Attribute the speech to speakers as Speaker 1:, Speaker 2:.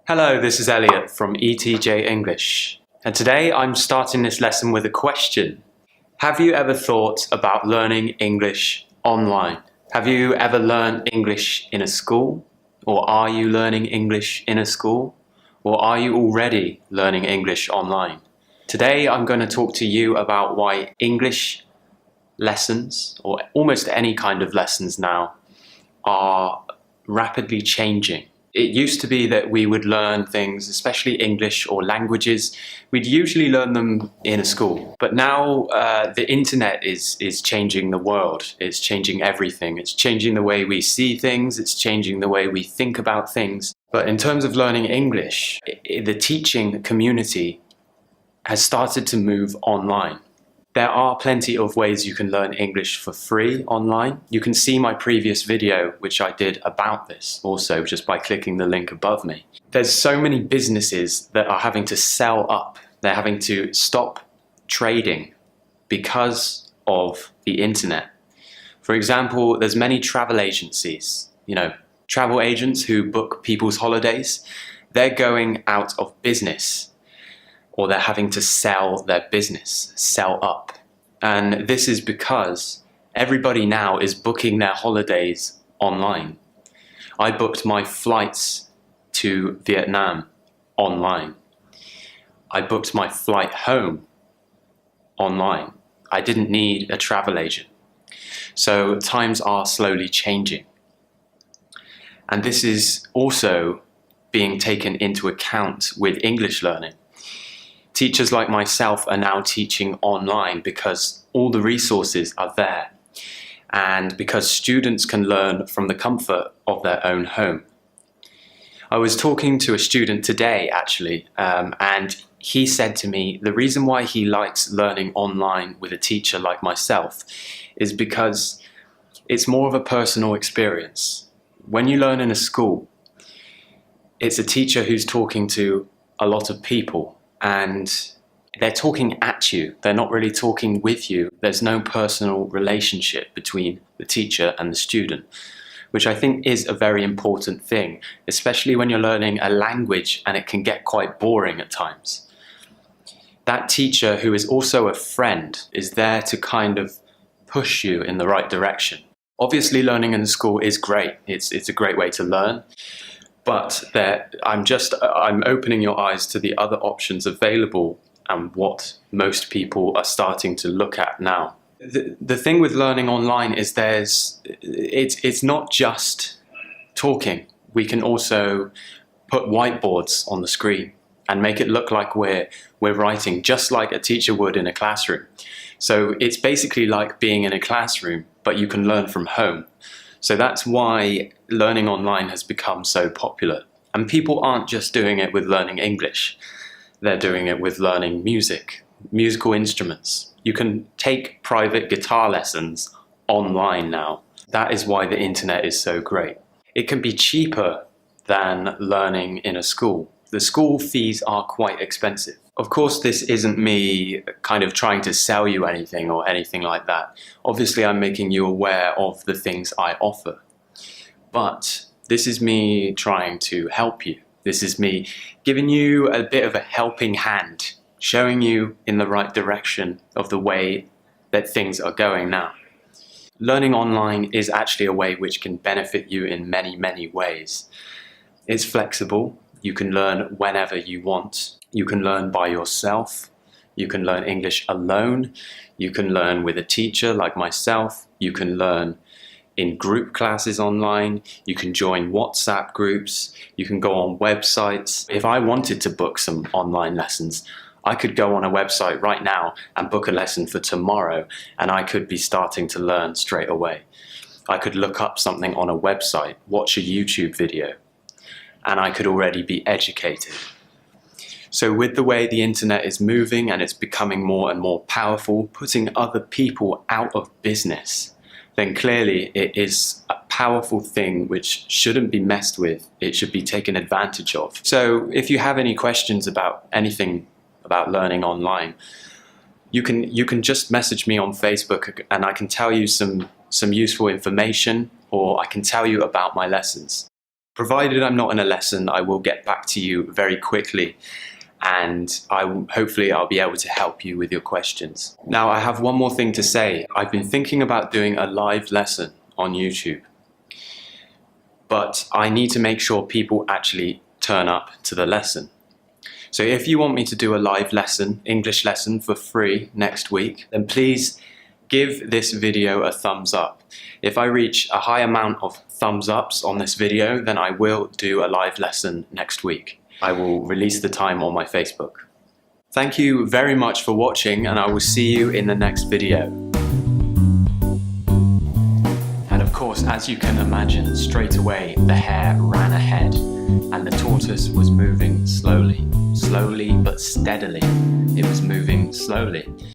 Speaker 1: Hello, this is Elliot from ETJ English, and today I'm starting this lesson with a question. Have you ever thought about learning English online? Have you ever learned English in a school? Or are you learning English in a school? Or are you already learning English online? Today I'm going to talk to you about why English lessons, or almost any kind of lessons now, are rapidly changing. It used to be that we would learn things, especially English or languages, we'd usually learn them in a school. But now the internet is changing the world. It's changing everything. It's changing the way we see things. It's changing the way we think about things. But in terms of learning English, the teaching community has started to move online. There are plenty of ways you can learn English for free online. You can see my previous video, which I did about this also, just by clicking the link above me. There's so many businesses that are having to sell up. They're having to stop trading because of the internet. For example, there's many travel agencies, travel agents who book people's holidays. They're going out of business, or they're having to sell their business, sell up. And this is because everybody now is booking their holidays online. I booked my flights to Vietnam online. I booked my flight home online. I didn't need a travel agent. So times are slowly changing. And this is also being taken into account with English learning. Teachers like myself are now teaching online because all the resources are there and because students can learn from the comfort of their own home. I was talking to a student today actually, and he said to me the reason why he likes learning online with a teacher like myself is because it's more of a personal experience. When you learn in a school, it's a teacher who's talking to a lot of people. And they're talking at you. They're not really talking with you. There's no personal relationship between the teacher and the student, which I think is a very important thing, especially when you're learning a language and it can get quite boring at times. That teacher, who is also a friend, is there to kind of push you in the right direction. Obviously, learning in the school is great. It's a great way to learn. But I'm opening your eyes to the other options available and what most people are starting to look at now. The thing with learning online is it's not just talking. We can also put whiteboards on the screen and make it look like we're writing, just like a teacher would in a classroom. So it's basically like being in a classroom, but you can learn from home. So that's why learning online has become so popular. And people aren't just doing it with learning English. They're doing it with learning music, musical instruments. You can take private guitar lessons online now. That is why the internet is so great. It can be cheaper than learning in a school. The school fees are quite expensive. Of course, this isn't me kind of trying to sell you anything or anything like that. Obviously, I'm making you aware of the things I offer. But this is me trying to help you. This is me giving you a bit of a helping hand, showing you in the right direction of the way that things are going now. Learning online is actually a way which can benefit you in many, many ways. It's flexible. You can learn whenever you want. You can learn by yourself. You can learn English alone. You can learn with a teacher like myself. You can learn in group classes online. You can join WhatsApp groups. You can go on websites. If I wanted to book some online lessons, I could go on a website right now and book a lesson for tomorrow, and I could be starting to learn straight away. I could look up something on a website, watch a YouTube video, and I could already be educated. So with the way the internet is moving and it's becoming more and more powerful, putting other people out of business, then clearly it is a powerful thing which shouldn't be messed with. It should be taken advantage of. So if you have any questions about anything about learning online, you can just message me on Facebook and I can tell you some useful information, or I can tell you about my lessons. Provided I'm not in a lesson, I will get back to you very quickly, and hopefully I'll be able to help you with your questions. Now, I have one more thing to say. I've been thinking about doing a live lesson on YouTube, but I need to make sure people actually turn up to the lesson. So if you want me to do a live lesson, English lesson for free next week, then please give this video a thumbs up. If I reach a high amount of thumbs ups on this video, then I will do a live lesson next week. I will release the time on my Facebook. Thank you very much for watching, and I will see you in the next video. And of course, as you can imagine, straight away the hare ran ahead and the tortoise was moving slowly. Slowly but steadily. It was moving slowly.